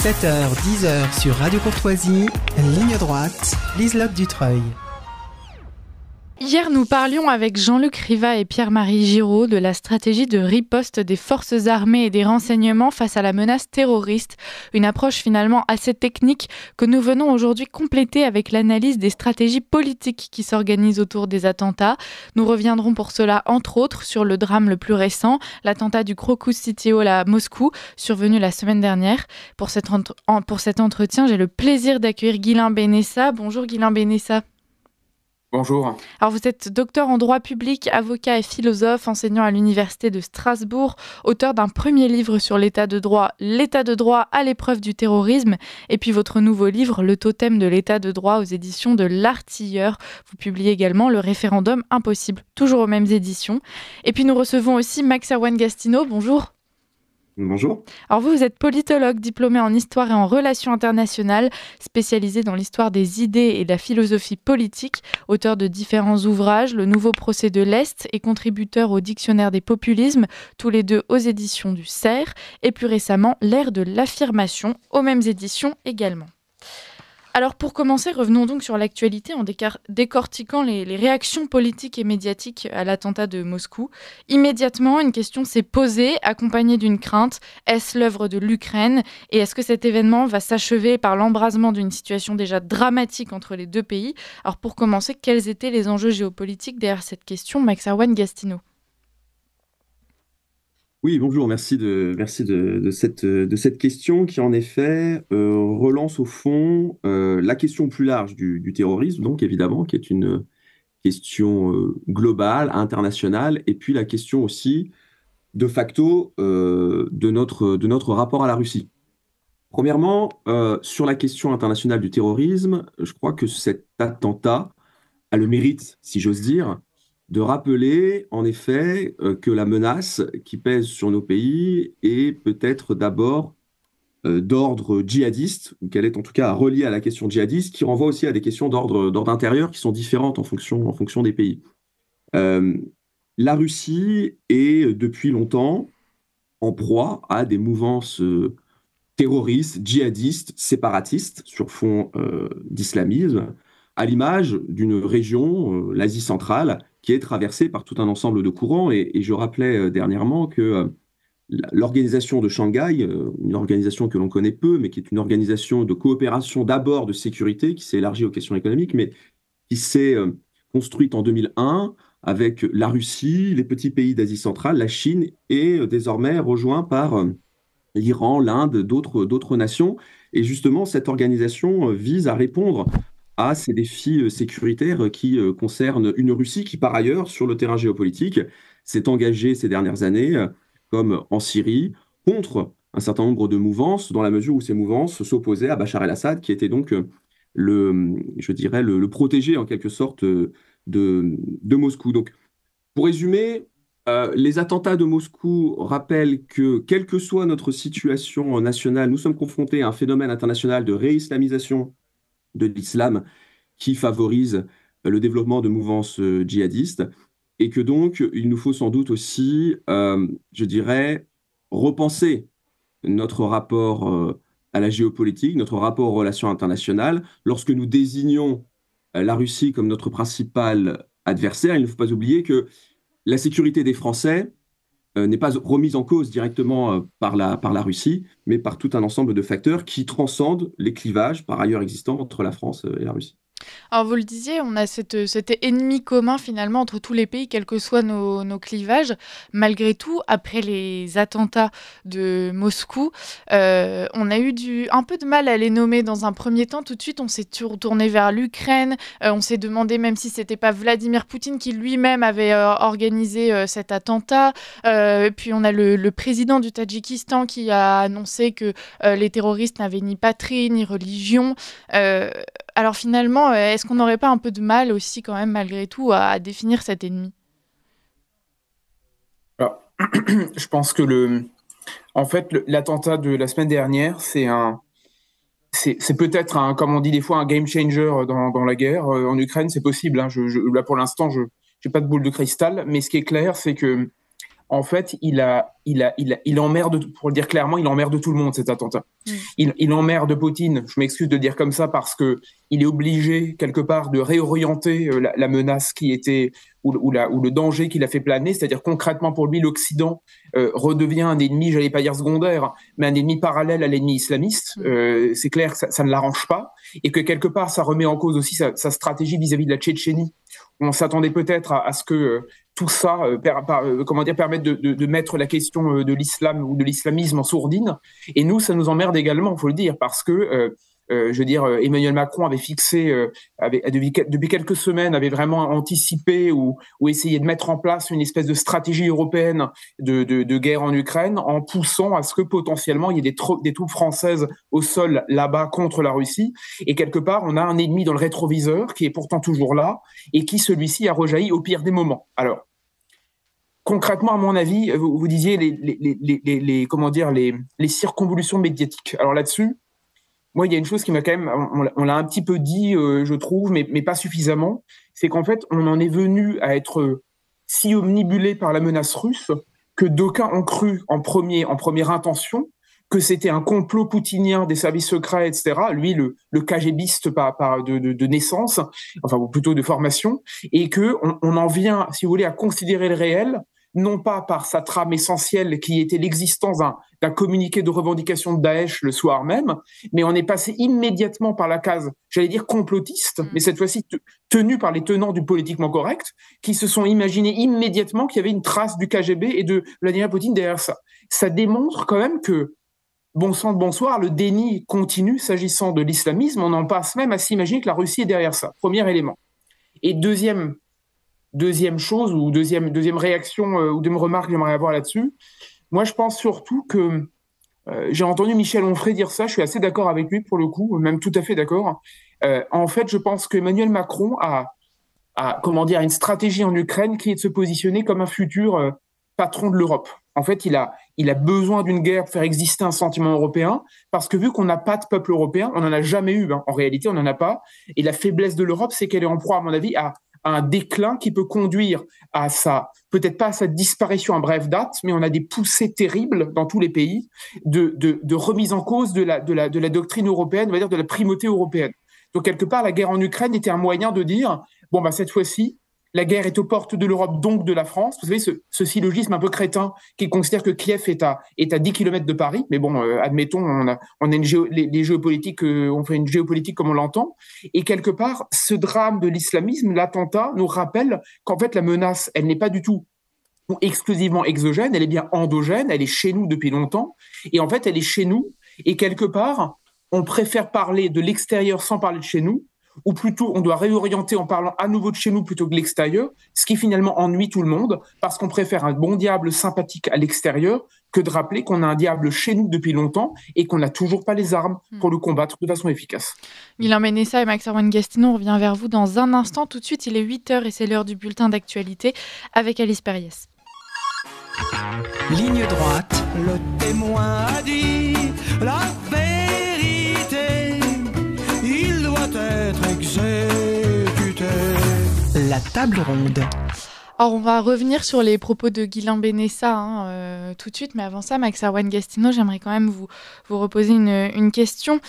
7h, 10h sur Radio Courtoisie, ligne droite, Liselotte Dutreuil. Hier, nous parlions avec Jean-Luc Riva et Pierre-Marie Giraud de la stratégie de riposte des forces armées et des renseignements face à la menace terroriste. Une approche finalement assez technique que nous venons aujourd'hui compléter avec l'analyse des stratégies politiques qui s'organisent autour des attentats. Nous reviendrons pour cela, entre autres, sur le drame le plus récent, l'attentat du Crocus City Hall à Moscou, survenu la semaine dernière. Pour cet entretien, j'ai le plaisir d'accueillir Guilain Benessa. Bonjour Guilain Benessa. Bonjour. Alors vous êtes docteur en droit public, avocat et philosophe, enseignant à l'université de Strasbourg, auteur d'un premier livre sur l'état de droit à l'épreuve du terrorisme, et puis votre nouveau livre, Le totem de l'état de droit aux éditions de L'Artilleur. Vous publiez également Le référendum impossible, toujours aux mêmes éditions. Et puis nous recevons aussi Max Erwan Gastineau. Bonjour. Bonjour. Alors vous êtes politologue diplômé en histoire et en relations internationales, spécialisé dans l'histoire des idées et de la philosophie politique, auteur de différents ouvrages, Le nouveau procès de l'Est et contributeur au dictionnaire des populismes, tous les deux aux éditions du CERF, et plus récemment L'ère de l'affirmation, aux mêmes éditions également. Alors pour commencer, revenons donc sur l'actualité en décortiquant les réactions politiques et médiatiques à l'attentat de Moscou. Immédiatement, une question s'est posée, accompagnée d'une crainte. Est-ce l'œuvre de l'Ukraine ? Et est-ce que cet événement va s'achever par l'embrasement d'une situation déjà dramatique entre les deux pays ? Alors pour commencer, quels étaient les enjeux géopolitiques derrière cette question, Max Erwan Gastineau ? Oui, bonjour, merci de cette question qui, en effet, relance au fond la question plus large du terrorisme, donc évidemment, qui est une question globale, internationale, et puis la question aussi, de facto, de notre rapport à la Russie. Premièrement, sur la question internationale du terrorisme, je crois que cet attentat a le mérite, si j'ose dire, de rappeler en effet que la menace qui pèse sur nos pays est peut-être d'abord d'ordre djihadiste, ou qu'elle est en tout cas reliée à la question djihadiste, qui renvoie aussi à des questions d'ordre intérieur qui sont différentes en fonction des pays. La Russie est depuis longtemps en proie à des mouvances terroristes, djihadistes, séparatistes sur fond d'islamisme, à l'image d'une région, l'Asie centrale, qui est traversée par tout un ensemble de courants. Et je rappelais dernièrement que l'organisation de Shanghai, une organisation que l'on connaît peu, mais qui est une organisation de coopération d'abord de sécurité, qui s'est élargie aux questions économiques, mais qui s'est construite en 2001 avec la Russie, les petits pays d'Asie centrale, la Chine, et désormais rejoint par l'Iran, l'Inde, d'autres nations. Et justement, cette organisation vise à répondre à ces défis sécuritaires qui concernent une Russie qui, par ailleurs, sur le terrain géopolitique, s'est engagée ces dernières années, comme en Syrie, contre un certain nombre de mouvances, dans la mesure où ces mouvances s'opposaient à Bachar el-Assad, qui était donc le protégé, en quelque sorte, de Moscou. Donc, pour résumer, les attentats de Moscou rappellent que, quelle que soit notre situation nationale, nous sommes confrontés à un phénomène international de réislamisation de l'islam qui favorise le développement de mouvances djihadistes, et que donc il nous faut sans doute aussi, repenser notre rapport à la géopolitique, notre rapport aux relations internationales. Lorsque nous désignons la Russie comme notre principal adversaire, il ne faut pas oublier que la sécurité des Français n'est pas remise en cause directement par la Russie, mais par tout un ensemble de facteurs qui transcendent les clivages par ailleurs existants entre la France et la Russie. Alors vous le disiez, on a cet ennemi commun finalement entre tous les pays, quels que soient nos clivages. Malgré tout, après les attentats de Moscou, on a eu un peu de mal à les nommer dans un premier temps. Tout de suite, on s'est tourné vers l'Ukraine. On s'est demandé même si c'était pas Vladimir Poutine qui lui-même avait organisé cet attentat. Puis on a le président du Tadjikistan qui a annoncé que les terroristes n'avaient ni patrie ni religion. Alors finalement, est-ce qu'on n'aurait pas un peu de mal aussi quand même malgré tout à définir cet ennemi ? Alors, je pense que l'attentat de la semaine dernière, c'est peut-être comme on dit des fois, un game changer dans la guerre. En Ukraine, c'est possible. Hein. Là, pour l'instant, je n'ai pas de boule de cristal, mais ce qui est clair, c'est que en fait, il emmerde, pour le dire clairement, il emmerde tout le monde, cet attentat. il emmerde Poutine, je m'excuse de le dire comme ça, parce que il est obligé quelque part de réorienter la menace qui était ou le danger qu'il a fait planer, c'est-à-dire concrètement pour lui l'Occident redevient un ennemi, j'allais pas dire secondaire, mais un ennemi parallèle à l'ennemi islamiste. C'est clair que ça ne l'arrange pas et que quelque part ça remet en cause aussi sa stratégie vis-à-vis de la Tchétchénie. On s'attendait peut-être à ce que tout ça permette de mettre la question de l'islam ou de l'islamisme en sourdine. Et nous, ça nous emmerde également, il faut le dire, parce que Emmanuel Macron avait fixé, depuis quelques semaines, avait vraiment anticipé ou essayé de mettre en place une espèce de stratégie européenne de guerre en Ukraine, en poussant à ce que potentiellement il y ait des troupes françaises au sol là-bas contre la Russie. Et quelque part, on a un ennemi dans le rétroviseur qui est pourtant toujours là et qui, celui-ci, a rejailli au pire des moments. Alors, concrètement, à mon avis, vous disiez les circonvolutions médiatiques. Alors là-dessus, moi, il y a une chose qui m'a quand même, on l'a un petit peu dit, je trouve, mais pas suffisamment, c'est qu'en fait, on en est venu à être si omnibulé par la menace russe que d'aucuns ont cru en première intention que c'était un complot poutinien des services secrets, etc. Lui, le KGBiste de naissance, enfin, ou plutôt de formation, et que on en vient, si vous voulez, à considérer le réel, non pas par sa trame essentielle qui était l'existence d'un communiqué de revendication de Daesh le soir même, mais on est passé immédiatement par la case, j'allais dire complotiste, mais cette fois-ci tenue par les tenants du politiquement correct, qui se sont imaginés immédiatement qu'il y avait une trace du KGB et de Vladimir Poutine derrière ça. Ça démontre quand même que, bon sang de bonsoir, le déni continue s'agissant de l'islamisme, on en passe même à s'imaginer que la Russie est derrière ça. Premier élément. Et deuxième chose ou deuxième réaction ou deuxième remarque que j'aimerais avoir là-dessus, moi je pense surtout que j'ai entendu Michel Onfray dire ça, je suis assez d'accord avec lui pour le coup, même tout à fait d'accord. En fait, je pense qu'Emmanuel Macron a une stratégie en Ukraine qui est de se positionner comme un futur patron de l'Europe. En fait, il a besoin d'une guerre pour faire exister un sentiment européen, parce que vu qu'on n'a pas de peuple européen, on n'en a jamais eu, en réalité on n'en a pas, et la faiblesse de l'Europe, c'est qu'elle est en proie, à mon avis, à un déclin qui peut conduire à peut-être pas à sa disparition à brève date, mais on a des poussées terribles dans tous les pays de remise en cause de la doctrine européenne, on va dire de la primauté européenne. Donc quelque part, la guerre en Ukraine était un moyen de dire, cette fois-ci, la guerre est aux portes de l'Europe, donc de la France. Vous savez, ce syllogisme un peu crétin qui considère que Kiev est à 10 km de Paris. Mais bon, admettons, on a les géopolitiques, on fait une géopolitique comme on l'entend. Et quelque part, ce drame de l'islamisme, l'attentat, nous rappelle qu'en fait, la menace, elle n'est pas du tout exclusivement exogène, elle est bien endogène, elle est chez nous depuis longtemps. Et en fait, elle est chez nous. Et quelque part, on préfère parler de l'extérieur sans parler de chez nous, ou plutôt on doit réorienter en parlant à nouveau de chez nous plutôt que de l'extérieur, ce qui finalement ennuie tout le monde, parce qu'on préfère un bon diable sympathique à l'extérieur que de rappeler qu'on a un diable chez nous depuis longtemps et qu'on n'a toujours pas les armes pour le combattre de façon efficace. Guylain Benessa et Max-Arwan Gastineau, on revient vers vous dans un instant. Tout de suite, il est 8h et c'est l'heure du bulletin d'actualité avec Alice Perriès. Ligne droite, le témoin a dit la vérité, il doit être exécuté. la table ronde. Alors, on va revenir sur les propos de Guylain Benessa tout de suite, mais avant ça, Max-Arwan Gastineau, j'aimerais quand même vous reposer une question.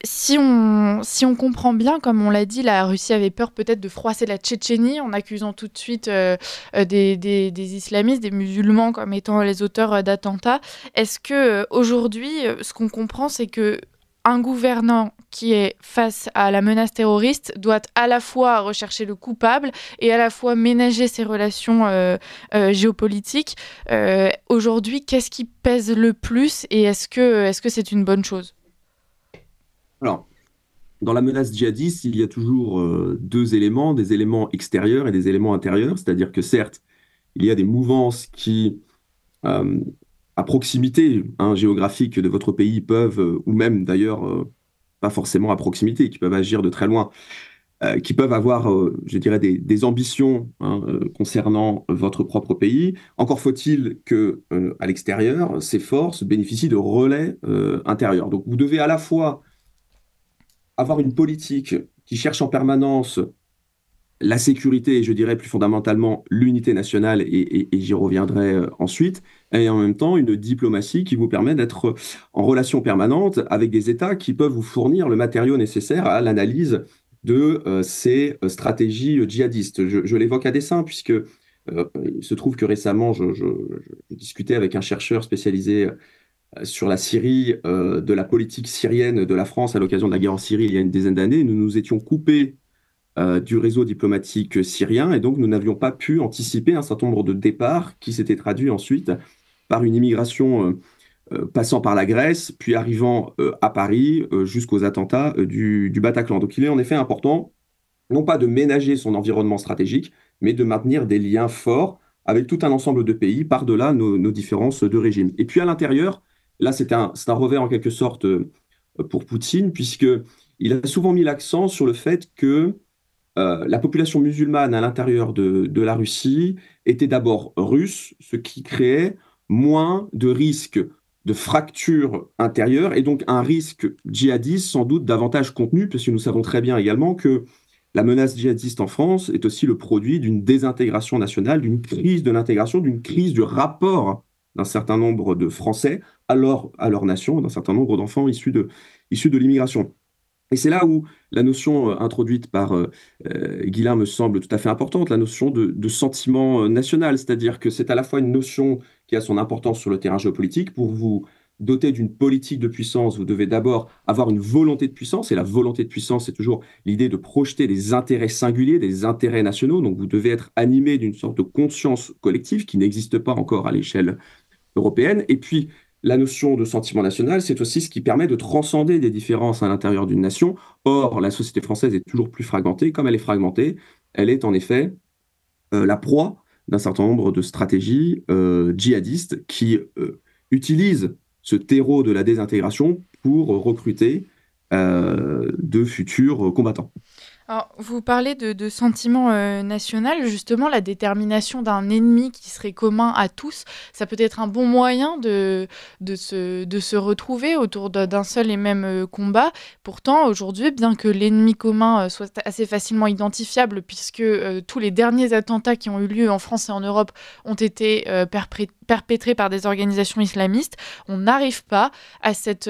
Si on comprend bien, comme on l'a dit, la Russie avait peur peut-être de froisser la Tchétchénie en accusant tout de suite des islamistes, des musulmans comme étant les auteurs d'attentats. Est-ce que aujourd'hui, ce qu'on comprend, c'est que un gouvernant qui est face à la menace terroriste doit à la fois rechercher le coupable et à la fois ménager ses relations géopolitiques. Aujourd'hui, qu'est-ce qui pèse le plus et est-ce que c'est une bonne chose ? Alors, dans la menace djihadiste, il y a toujours deux éléments, des éléments extérieurs et des éléments intérieurs. C'est-à-dire que certes, il y a des mouvances qui, à proximité géographique de votre pays, peuvent, ou même d'ailleurs pas forcément à proximité, qui peuvent agir de très loin, qui peuvent avoir, je dirais, des ambitions concernant votre propre pays. Encore faut-il que, à l'extérieur, ces forces bénéficient de relais intérieurs. Donc vous devez à la fois avoir une politique qui cherche en permanence la sécurité et je dirais plus fondamentalement l'unité nationale, et j'y reviendrai ensuite, et en même temps une diplomatie qui vous permet d'être en relation permanente avec des États qui peuvent vous fournir le matériau nécessaire à l'analyse de ces stratégies djihadistes. Je l'évoque à dessein puisque il se trouve que récemment, je discutais avec un chercheur spécialisé sur la Syrie, de la politique syrienne de la France à l'occasion de la guerre en Syrie il y a une dizaine d'années. Nous nous étions coupés du réseau diplomatique syrien et donc nous n'avions pas pu anticiper un certain nombre de départs qui s'étaient traduits ensuite par une immigration passant par la Grèce, puis arrivant à Paris jusqu'aux attentats du Bataclan. Donc il est en effet important, non pas de ménager son environnement stratégique, mais de maintenir des liens forts avec tout un ensemble de pays par-delà nos différences de régime. Et puis à l'intérieur, là c'est un revers en quelque sorte pour Poutine, puisqu'il a souvent mis l'accent sur le fait que la population musulmane à l'intérieur de la Russie était d'abord russe, ce qui créait moins de risques de fractures intérieures et donc un risque djihadiste sans doute davantage contenu, parce que nous savons très bien également que la menace djihadiste en France est aussi le produit d'une désintégration nationale, d'une crise de l'intégration, d'une crise du rapport d'un certain nombre de Français à leur nation, d'un certain nombre d'enfants issus de l'immigration. Et c'est là où la notion introduite par Guilain me semble tout à fait importante, la notion de sentiment national, c'est-à-dire que c'est à la fois une notion qui a son importance sur le terrain géopolitique. Pour vous doter d'une politique de puissance, vous devez d'abord avoir une volonté de puissance, et la volonté de puissance, c'est toujours l'idée de projeter des intérêts singuliers, des intérêts nationaux, donc vous devez être animé d'une sorte de conscience collective qui n'existe pas encore à l'échelle européenne, et puis la notion de sentiment national, c'est aussi ce qui permet de transcender des différences à l'intérieur d'une nation. Or, la société française est toujours plus fragmentée. Comme elle est fragmentée, elle est en effet la proie d'un certain nombre de stratégies djihadistes qui utilisent ce terreau de la désintégration pour recruter de futurs combattants. Alors, vous parlez de sentiment national, justement, la détermination d'un ennemi qui serait commun à tous, ça peut être un bon moyen de se retrouver autour d'un seul et même combat. Pourtant, aujourd'hui, bien que l'ennemi commun soit assez facilement identifiable, puisque tous les derniers attentats qui ont eu lieu en France et en Europe ont été perpétrés par des organisations islamistes, on n'arrive pas à cette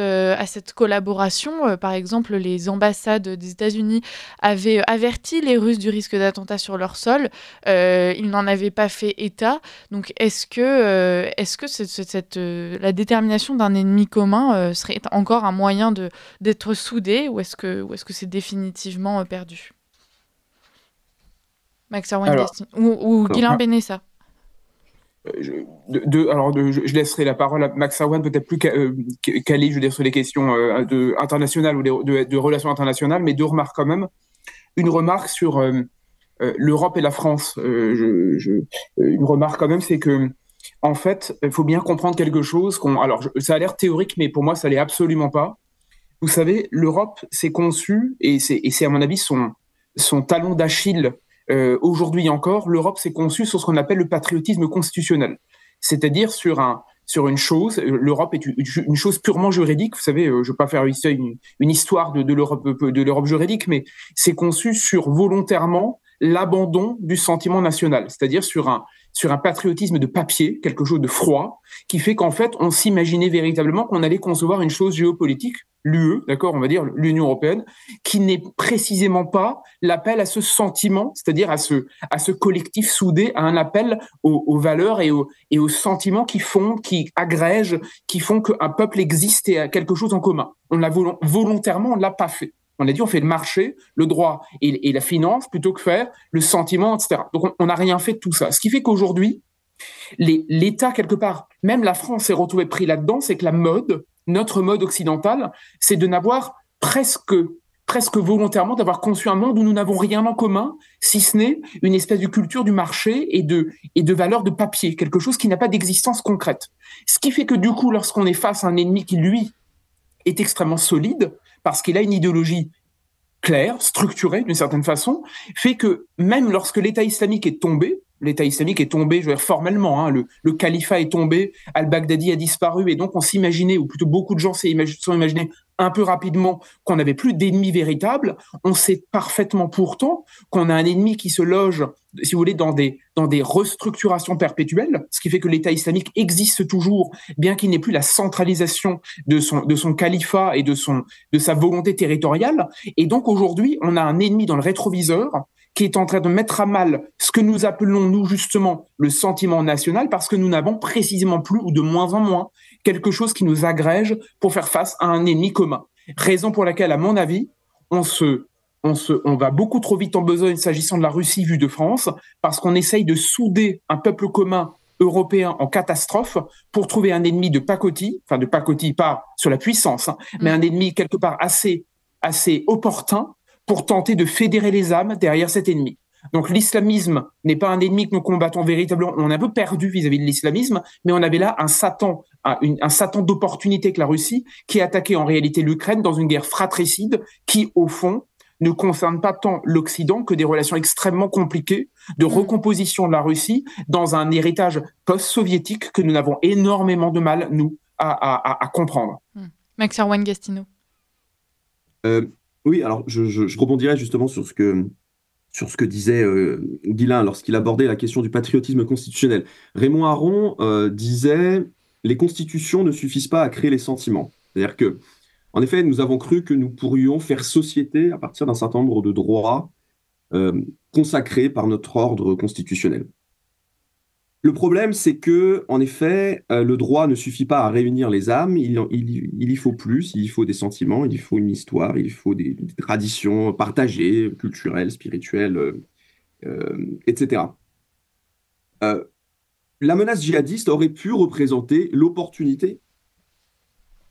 collaboration. Par exemple, les ambassades des États-Unis avaient averti les Russes du risque d'attentat sur leur sol. Ils n'en avaient pas fait état. Donc, est-ce que la détermination d'un ennemi commun serait encore un moyen d'être soudé, ou est-ce que c'est définitivement perdu? Max Arwen ou Guilain Benessa. Je laisserai la parole à Max Arwen, peut-être plus calé, je veux dire, sur les questions internationales ou de relations internationales, mais deux remarques quand même. Une remarque sur l'Europe et la France. Une remarque quand même, c'est que, en fait, il faut bien comprendre quelque chose. Ça a l'air théorique, mais pour moi, ça l'est absolument pas. Vous savez, l'Europe s'est conçue, et c'est à mon avis son talon d'Achille aujourd'hui encore. L'Europe s'est conçue sur ce qu'on appelle le patriotisme constitutionnel, c'est-à-dire sur une chose. L'Europe est une chose purement juridique. Vous savez, je ne veux pas faire une histoire de l'Europe juridique, mais c'est conçu sur volontairement l'abandon du sentiment national, c'est-à-dire sur un patriotisme de papier, quelque chose de froid, qui fait qu'en fait, on s'imaginait véritablement qu'on allait concevoir une chose géopolitique, l'UE, d'accord, on va dire l'Union européenne, qui n'est précisément pas l'appel à ce sentiment, c'est-à-dire à ce collectif soudé, à un appel aux valeurs et aux sentiments qui agrègent, qui font qu'un peuple existe et a quelque chose en commun. Volontairement, on ne l'a pas fait. On a dit, on fait le marché, le droit et la finance plutôt que faire le sentiment, etc. Donc, on n'a rien fait de tout ça. Ce qui fait qu'aujourd'hui, l'État, quelque part, même la France s'est retrouvée pris là-dedans, c'est que notre mode occidental, c'est de n'avoir presque volontairement d'avoir conçu un monde où nous n'avons rien en commun, si ce n'est une espèce de culture du marché et de valeurs de papier, quelque chose qui n'a pas d'existence concrète. Ce qui fait que du coup, lorsqu'on est face à un ennemi qui, lui, est extrêmement solide, parce qu'il a une idéologie claire, structurée d'une certaine façon, fait que même lorsque l'État islamique est tombé, l'État islamique est tombé, je veux dire formellement, hein, le califat est tombé, al-Baghdadi a disparu, et donc on s'imaginait, ou plutôt beaucoup de gens se sont imaginés un peu rapidement qu'on n'avait plus d'ennemis véritables. On sait parfaitement pourtant qu'on a un ennemi qui se loge, si vous voulez, dans des restructurations perpétuelles, ce qui fait que l'État islamique existe toujours, bien qu'il n'ait plus la centralisation de son califat et de sa volonté territoriale. Et donc aujourd'hui, on a un ennemi dans le rétroviseur qui est en train de mettre à mal ce que nous appelons, nous, justement, le sentiment national, parce que nous n'avons précisément plus, ou de moins en moins, quelque chose qui nous agrège pour faire face à un ennemi commun. Raison pour laquelle, à mon avis, on va beaucoup trop vite en besogne s'agissant de la Russie vue de France, parce qu'on essaye de souder un peuple commun européen en catastrophe pour trouver un ennemi de pacotille, enfin de pacotille pas sur la puissance, mais un ennemi quelque part assez opportun pour tenter de fédérer les âmes derrière cet ennemi. Donc l'islamisme n'est pas un ennemi que nous combattons véritablement. On a un peu perdu vis-à-vis de l'islamisme, mais on avait là un Satan d'opportunité que la Russie, qui attaquait en réalité l'Ukraine dans une guerre fratricide qui, au fond, ne concerne pas tant l'Occident que des relations extrêmement compliquées de recomposition de la Russie dans un héritage post-soviétique que nous avons énormément de mal, nous, à comprendre. Max Erwan Gastineau. Oui, alors je rebondirais justement sur ce que disait Ghislain lorsqu'il abordait la question du patriotisme constitutionnel. Raymond Aron disait « Les constitutions ne suffisent pas à créer les sentiments ». C'est-à-dire que, en effet, nous avons cru que nous pourrions faire société à partir d'un certain nombre de droits consacrés par notre ordre constitutionnel. Le problème, c'est que, en effet, le droit ne suffit pas à réunir les âmes. Il y faut plus. Il y faut des sentiments. Il y faut une histoire. Il faut des traditions partagées, culturelles, spirituelles, etc. La menace djihadiste aurait pu représenter l'opportunité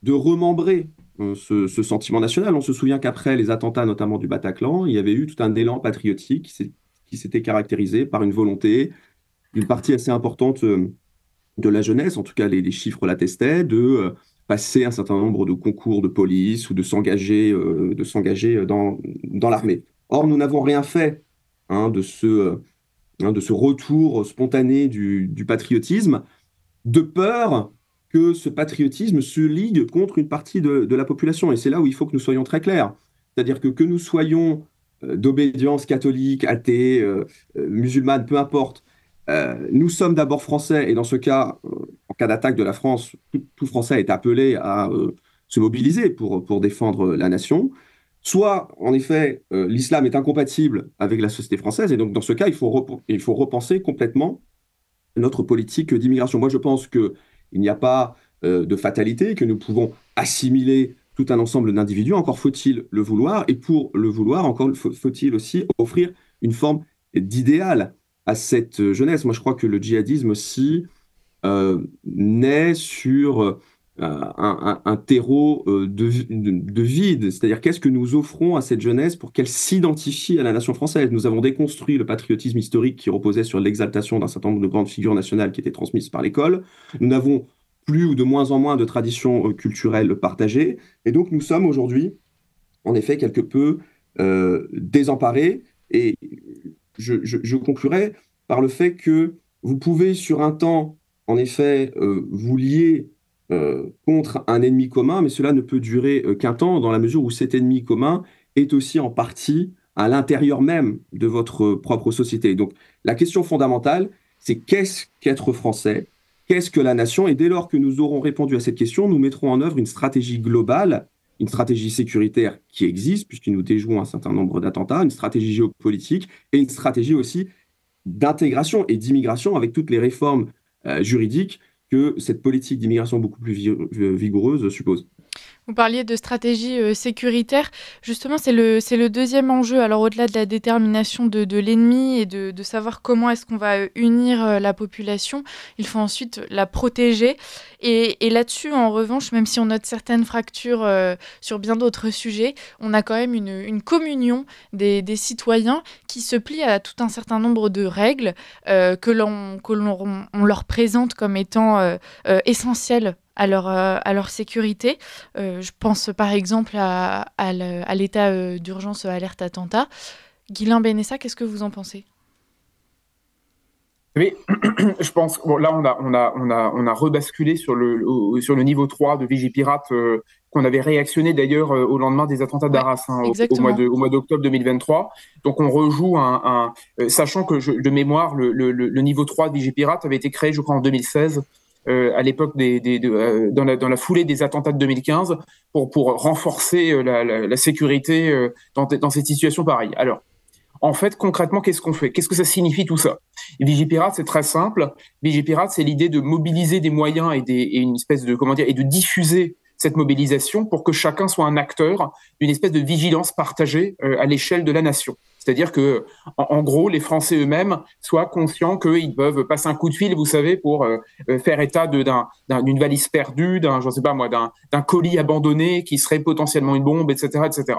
de remembrer ce sentiment national. On se souvient qu'après les attentats, notamment du Bataclan, il y avait eu tout un élan patriotique qui s'était caractérisé par une volonté d'une partie assez importante de la jeunesse, en tout cas les chiffres l'attestaient, de passer un certain nombre de concours de police ou de s'engager dans l'armée. Or, nous n'avons rien fait de ce retour spontané du patriotisme, de peur que ce patriotisme se ligue contre une partie de la population. Et c'est là où il faut que nous soyons très clairs. C'est-à-dire que nous soyons d'obédience catholique, athée, musulmane, peu importe, nous sommes d'abord français, et dans ce cas, en cas d'attaque de la France, tout Français est appelé à se mobiliser pour défendre la nation. Soit, en effet, l'islam est incompatible avec la société française, et donc dans ce cas, il faut repenser complètement notre politique d'immigration. Moi, je pense qu'il n'y a pas de fatalité, que nous pouvons assimiler tout un ensemble d'individus, encore faut-il le vouloir, et pour le vouloir, encore faut-il aussi offrir une forme d'idéal à cette jeunesse. Moi, je crois que le djihadisme aussi naît sur un terreau de vide. C'est-à-dire, qu'est-ce que nous offrons à cette jeunesse pour qu'elle s'identifie à la nation française? Nous avons déconstruit le patriotisme historique qui reposait sur l'exaltation d'un certain nombre de grandes figures nationales qui étaient transmises par l'école. Nous n'avons plus ou de moins en moins de traditions culturelles partagées. Et donc, nous sommes aujourd'hui, en effet, quelque peu désemparés. Et je conclurai par le fait que vous pouvez, sur un temps, en effet, vous lier contre un ennemi commun, mais cela ne peut durer qu'un temps, dans la mesure où cet ennemi commun est aussi en partie à l'intérieur même de votre propre société. Donc, la question fondamentale, c'est qu'est-ce qu'être français? Qu'est-ce que la nation? Et dès lors que nous aurons répondu à cette question, nous mettrons en œuvre une stratégie globale, une stratégie sécuritaire qui existe, puisque nous déjouons un certain nombre d'attentats, une stratégie géopolitique et une stratégie aussi d'intégration et d'immigration avec toutes les réformes juridiques que cette politique d'immigration beaucoup plus vigoureuse suppose. Vous parliez de stratégie sécuritaire. Justement, c'est le deuxième enjeu. Alors, au-delà de la détermination de l'ennemi et de savoir comment est-ce qu'on va unir la population, il faut ensuite la protéger. Et là-dessus, en revanche, même si on note certaines fractures sur bien d'autres sujets, on a quand même une communion des citoyens qui se plient à tout un certain nombre de règles on leur présente comme étant essentielles à leur sécurité. Je pense par exemple à l'état d'urgence alerte attentat. Ghislain Benessa, qu'est-ce que vous en pensez? Oui, je pense. Bon, là, on a rebasculé sur le niveau 3 de Vigipirate qu'on avait réactionné d'ailleurs au lendemain des attentats d'Arras, au mois d'octobre 2023. Donc, on rejoue sachant que de mémoire, le niveau 3 de Vigipirate avait été créé, je crois, en 2016. À l'époque dans la foulée des attentats de 2015 pour renforcer la sécurité dans cette situation pareille. Alors, en fait, concrètement, qu'est-ce qu'on fait? Qu'est-ce que ça signifie tout ça? Vigipirate, c'est très simple. Vigipirate, c'est l'idée de mobiliser des moyens et une espèce de et de diffuser cette mobilisation pour que chacun soit un acteur d'une espèce de vigilance partagée à l'échelle de la nation. C'est-à-dire que, en gros, les Français eux-mêmes soient conscients qu'ils peuvent passer un coup de fil, vous savez, pour faire état d'une valise perdue, d'un colis abandonné qui serait potentiellement une bombe, etc., etc.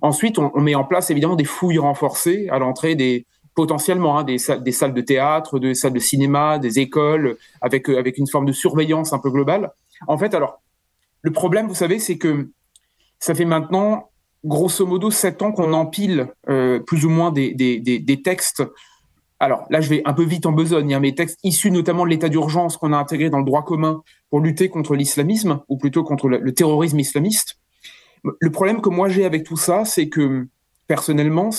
Ensuite, on met en place évidemment des fouilles renforcées à l'entrée potentiellement des salles de théâtre, des salles de cinéma, des écoles, avec une forme de surveillance un peu globale. En fait, alors, le problème, vous savez, c'est que ça fait maintenant, grosso modo, 7 ans qu'on empile plus ou moins des textes. Alors là, je vais un peu vite en besogne, mais textes issus notamment de l'état d'urgence qu'on a intégré dans le droit commun pour lutter contre l'islamisme, ou plutôt contre le terrorisme islamiste. Le problème que moi j'ai avec tout ça, c'est que, personnellement,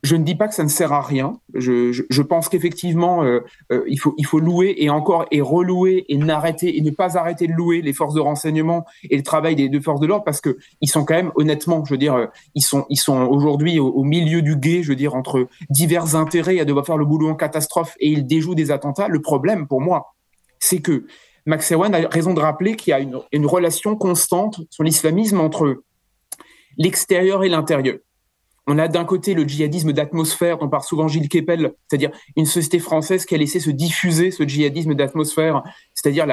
je ne dis pas que ça ne sert à rien. Je pense qu'effectivement, il faut louer et relouer et ne pas arrêter de louer les forces de renseignement et le travail des deux forces de l'ordre, parce que ils sont quand même, honnêtement, je veux dire, ils sont aujourd'hui au milieu du gué, je veux dire, entre divers intérêts à devoir faire le boulot en catastrophe, et ils déjouent des attentats. Le problème pour moi, c'est que Max Erwan a raison de rappeler qu'il y a une relation constante sur l'islamisme entre l'extérieur et l'intérieur. On a d'un côté le djihadisme d'atmosphère dont parle souvent Gilles Kepel, c'est-à-dire une société française qui a laissé se diffuser ce djihadisme d'atmosphère, c'est-à-dire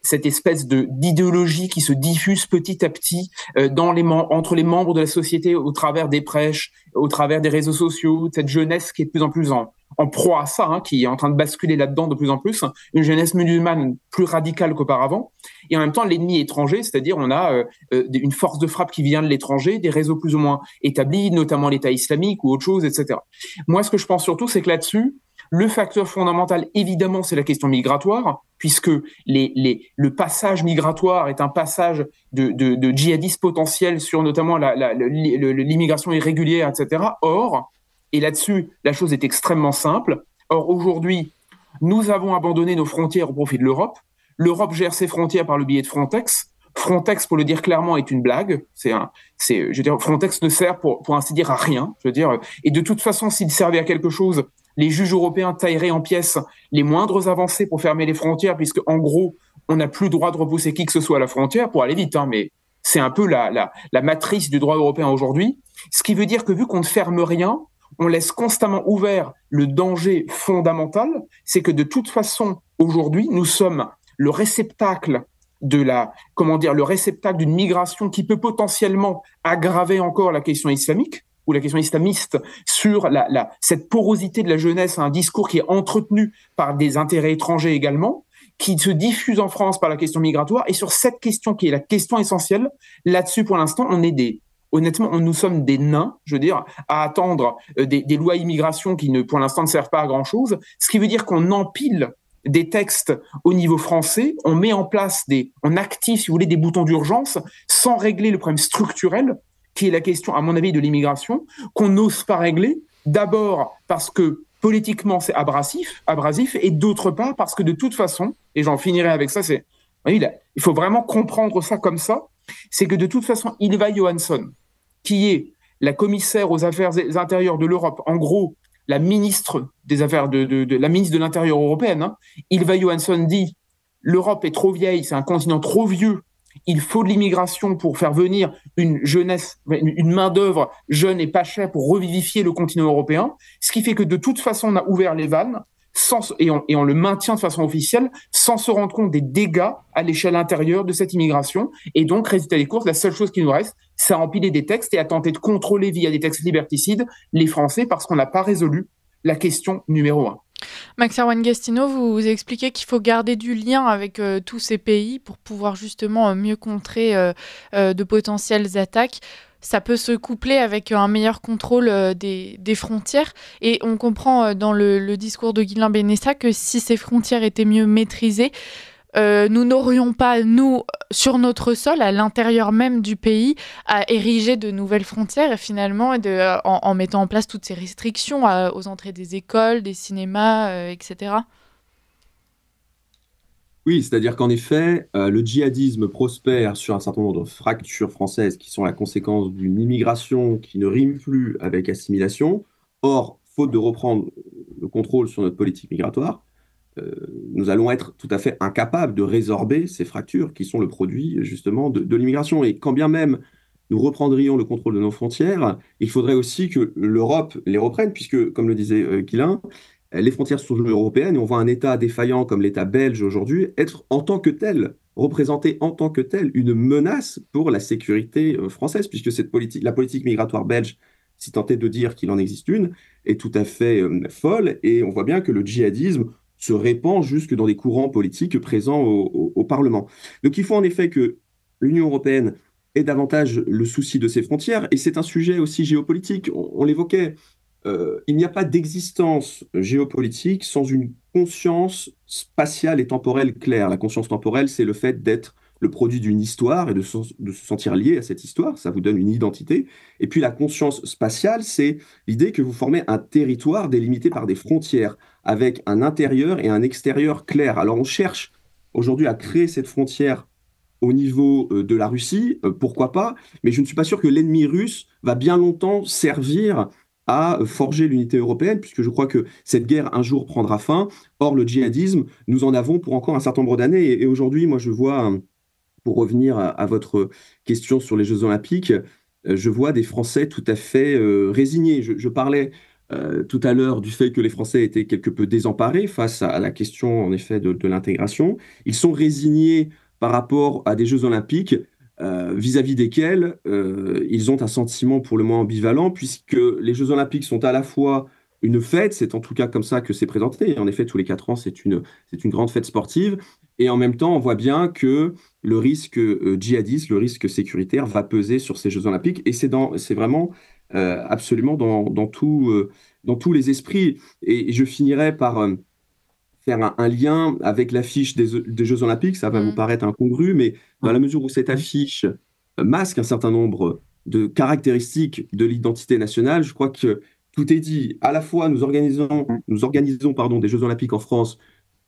cette espèce d'idéologie qui se diffuse petit à petit entre les membres de la société au travers des prêches, au travers des réseaux sociaux, cette jeunesse qui est de plus en plus en proie à ça, qui est en train de basculer là-dedans de plus en plus, une jeunesse musulmane plus radicale qu'auparavant, et en même temps l'ennemi étranger, c'est-à-dire on a une force de frappe qui vient de l'étranger, des réseaux plus ou moins établis, notamment l'État islamique ou autre chose, etc. Moi, ce que je pense surtout, c'est que là-dessus, le facteur fondamental, évidemment, c'est la question migratoire, puisque le passage migratoire est un passage de djihadistes potentiels sur notamment l'immigration irrégulière, etc. Or, et là-dessus, la chose est extrêmement simple. Or, aujourd'hui, nous avons abandonné nos frontières au profit de l'Europe. L'Europe gère ses frontières par le biais de Frontex. Frontex, pour le dire clairement, est une blague. Frontex ne sert pour ainsi dire à rien. Et de toute façon, s'il servait à quelque chose, les juges européens tailleraient en pièces les moindres avancées pour fermer les frontières, puisque en gros, on n'a plus le droit de repousser qui que ce soit à la frontière pour aller vite. Mais c'est un peu la matrice du droit européen aujourd'hui. Ce qui veut dire que vu qu'on ne ferme rien, on laisse constamment ouvert le danger fondamental, c'est que de toute façon, aujourd'hui, nous sommes le réceptacle d'une migration qui peut potentiellement aggraver encore la question islamique ou la question islamiste sur cette porosité de la jeunesse à un discours qui est entretenu par des intérêts étrangers également, qui se diffuse en France par la question migratoire. Et sur cette question qui est la question essentielle, là-dessus, pour l'instant, honnêtement, nous sommes des nains, à attendre des lois immigration qui, pour l'instant, ne servent pas à grand-chose. Ce qui veut dire qu'on empile des textes au niveau français, on met en place on active, si vous voulez, des boutons d'urgence sans régler le problème structurel qui est la question, à mon avis, de l'immigration, qu'on n'ose pas régler. D'abord parce que politiquement, c'est abrasif, et d'autre part parce que de toute façon, et j'en finirai avec ça, il faut vraiment comprendre ça comme ça, c'est que de toute façon, Ylva Johansson, qui est la commissaire aux affaires intérieures de l'Europe, en gros, la ministre des affaires la ministre de l'Intérieur européenne, Ylva Johansson dit l'Europe est trop vieille, c'est un continent trop vieux, il faut de l'immigration pour faire venir une jeunesse, une main-d'œuvre jeune et pas chère pour revivifier le continent européen, ce qui fait que de toute façon, on a ouvert les vannes et on le maintient de façon officielle sans se rendre compte des dégâts à l'échelle intérieure de cette immigration. Et donc, résultat des courses, la seule chose qui nous reste, c'est à empiler des textes et à tenter de contrôler via des textes liberticides les Français parce qu'on n'a pas résolu la question numéro 1. Max Erwan-Gastineau, vous expliquez qu'il faut garder du lien avec tous ces pays pour pouvoir justement mieux contrer de potentielles attaques. ça peut se coupler avec un meilleur contrôle des frontières. Et on comprend dans le discours de Guilain Benessa que si ces frontières étaient mieux maîtrisées, nous n'aurions pas, nous, sur notre sol, à l'intérieur même du pays, à ériger de nouvelles frontières et finalement, en mettant en place toutes ces restrictions aux entrées des écoles, des cinémas, etc. Oui, c'est-à-dire qu'en effet, le djihadisme prospère sur un certain nombre de fractures françaises qui sont la conséquence d'une immigration qui ne rime plus avec assimilation. Or, faute de reprendre le contrôle sur notre politique migratoire, nous allons être tout à fait incapables de résorber ces fractures qui sont le produit justement de l'immigration. Et quand bien même nous reprendrions le contrôle de nos frontières, il faudrait aussi que l'Europe les reprenne, puisque, comme le disait Guilain, les frontières sont européennes et on voit un État défaillant comme l'État belge aujourd'hui être en tant que tel, représenter en tant que tel une menace pour la sécurité française, puisque la politique migratoire belge, si tant est de dire qu'il en existe une, est tout à fait folle, et on voit bien que le djihadisme se répand jusque dans des courants politiques présents au Parlement. Donc il faut en effet que l'Union européenne ait davantage le souci de ses frontières, et c'est un sujet aussi géopolitique, on l'évoquait. Il n'y a pas d'existence géopolitique sans une conscience spatiale et temporelle claire. La conscience temporelle, c'est le fait d'être le produit d'une histoire et de se sentir lié à cette histoire. Ça vous donne une identité. Et puis la conscience spatiale, c'est l'idée que vous formez un territoire délimité par des frontières, avec un intérieur et un extérieur clair. Alors on cherche aujourd'hui à créer cette frontière au niveau de la Russie, pourquoi pas, mais je ne suis pas sûr que l'ennemi russe va bien longtemps servir à forger l'unité européenne, puisque je crois que cette guerre un jour prendra fin. Or, le djihadisme, nous en avons pour encore un certain nombre d'années. Et aujourd'hui, moi, je vois, pour revenir à votre question sur les Jeux Olympiques, je vois des Français tout à fait résignés. Je parlais tout à l'heure du fait que les Français étaient quelque peu désemparés face à la question, en effet, de l'intégration. Ils sont résignés par rapport à des Jeux Olympiques vis-à-vis desquels ils ont un sentiment pour le moins ambivalent, puisque les Jeux Olympiques sont à la fois une fête, c'est en tout cas comme ça que c'est présenté, et en effet tous les 4 ans c'est une grande fête sportive, et en même temps on voit bien que le risque djihadiste, le risque sécuritaire va peser sur ces Jeux Olympiques, et c'est vraiment absolument dans tous les esprits. Et je finirai par faire un lien avec l'affiche des Jeux Olympiques. Ça va vous paraître incongru, mais dans la mesure où cette affiche masque un certain nombre de caractéristiques de l'identité nationale, je crois que tout est dit. À la fois, nous organisons des Jeux Olympiques en France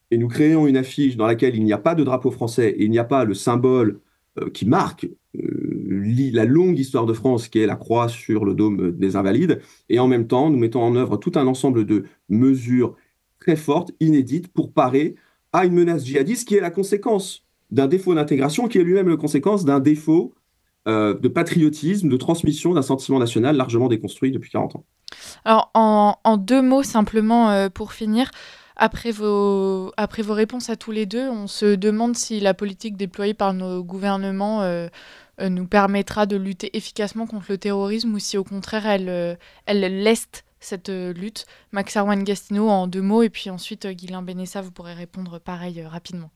et nous créons une affiche dans laquelle il n'y a pas de drapeau français et il n'y a pas le symbole qui marque la longue histoire de France, qui est la croix sur le dôme des Invalides. Et en même temps, nous mettons en œuvre tout un ensemble de mesures très forte, inédite, pour parer à une menace djihadiste qui est la conséquence d'un défaut d'intégration, qui est lui-même la conséquence d'un défaut de patriotisme, de transmission d'un sentiment national largement déconstruit depuis 40 ans. Alors, en 2 mots simplement pour finir, après vos réponses à tous les deux, on se demande si la politique déployée par nos gouvernements nous permettra de lutter efficacement contre le terrorisme ou si au contraire elle leste cette lutte. Max Arwan-Gastineau en 2 mots, et puis ensuite Guilain Benessa, vous pourrez répondre pareil rapidement.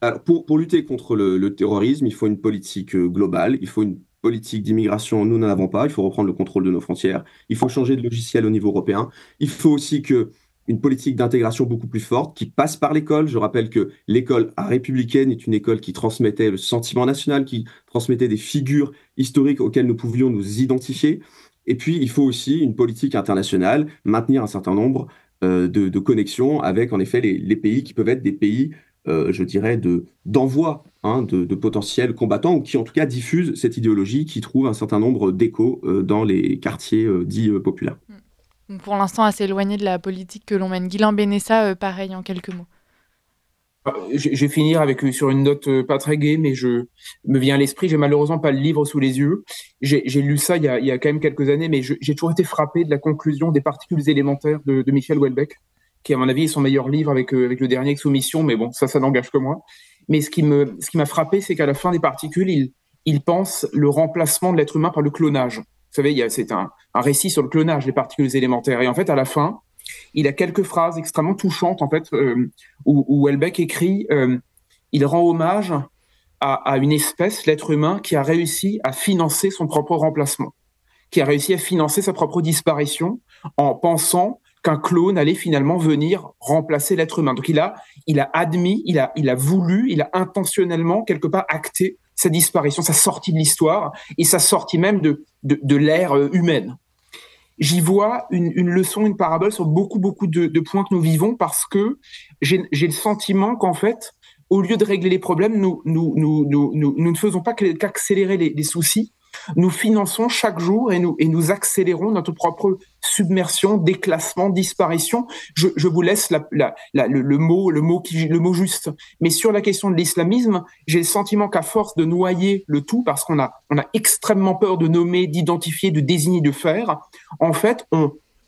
Alors, pour lutter contre le terrorisme, il faut une politique globale, il faut une politique d'immigration, nous n'en avons pas, il faut reprendre le contrôle de nos frontières, il faut changer de logiciel au niveau européen, il faut aussi une politique d'intégration beaucoup plus forte qui passe par l'école. Je rappelle que l'école républicaine est une école qui transmettait le sentiment national, qui transmettait des figures historiques auxquelles nous pouvions nous identifier. Et puis, il faut aussi une politique internationale, maintenir un certain nombre de connexions avec, en effet, les pays qui peuvent être des pays, je dirais, d'envoi de potentiels combattants, ou qui, en tout cas, diffusent cette idéologie, qui trouve un certain nombre d'échos dans les quartiers dits populaires. Donc, pour l'instant, assez éloigné de la politique que l'on mène. Guilain Benessa, pareil, en quelques mots. Je vais finir sur une note pas très gaie, mais me vient à l'esprit, j'ai malheureusement pas le livre sous les yeux. J'ai lu ça il y a quand même quelques années, mais j'ai toujours été frappé de la conclusion des particules élémentaires de Michel Houellebecq, qui à mon avis est son meilleur livre avec le dernier Soumission, mais bon, ça n'engage que moi. Mais ce qui m'a frappé, c'est qu'à la fin des particules, il pense le remplacement de l'être humain par le clonage. Vous savez, c'est un récit sur le clonage des particules élémentaires. Et en fait, à la fin, il a quelques phrases extrêmement touchantes, en fait, où Houellebecq écrit il rend hommage à une espèce, l'être humain, qui a réussi à financer son propre remplacement, qui a réussi à financer sa propre disparition en pensant qu'un clone allait finalement venir remplacer l'être humain. Donc il a admis, il a voulu, il a intentionnellement quelque part acté sa disparition, sa sortie de l'histoire et sa sortie même de l'ère humaine. J'y vois une leçon, une parabole sur beaucoup de points que nous vivons, parce que j'ai le sentiment qu'en fait, au lieu de régler les problèmes, nous ne faisons pas qu'accélérer les soucis. Nous finançons chaque jour et nous accélérons notre propre submersion, déclassement, disparition. Je vous laisse le mot juste. Mais sur la question de l'islamisme, j'ai le sentiment qu'à force de noyer le tout, parce qu'on a extrêmement peur de nommer, d'identifier, de désigner, de faire, en fait,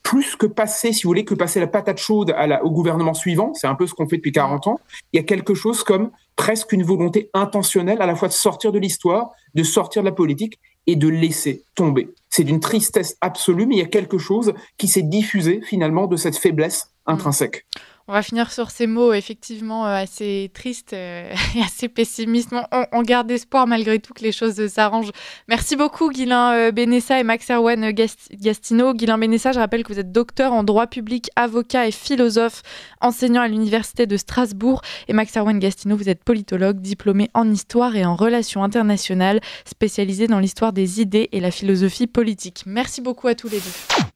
plus que passer, si vous voulez, la patate chaude au gouvernement suivant, c'est un peu ce qu'on fait depuis 40 ans, il y a quelque chose comme presque une volonté intentionnelle à la fois de sortir de l'histoire, de sortir de la politique et de laisser tomber. C'est d'une tristesse absolue, mais il y a quelque chose qui s'est diffusé finalement de cette faiblesse intrinsèque. On va finir sur ces mots effectivement assez tristes et assez pessimistes. On garde espoir malgré tout que les choses s'arrangent. Merci beaucoup Guilain Benessa et Max-Erwan Gastineau. Guilain Benessa, je rappelle que vous êtes docteur en droit public, avocat et philosophe, enseignant à l'université de Strasbourg. Et Max-Erwan Gastineau, vous êtes politologue, diplômé en histoire et en relations internationales, spécialisé dans l'histoire des idées et la philosophie politique. Merci beaucoup à tous les deux.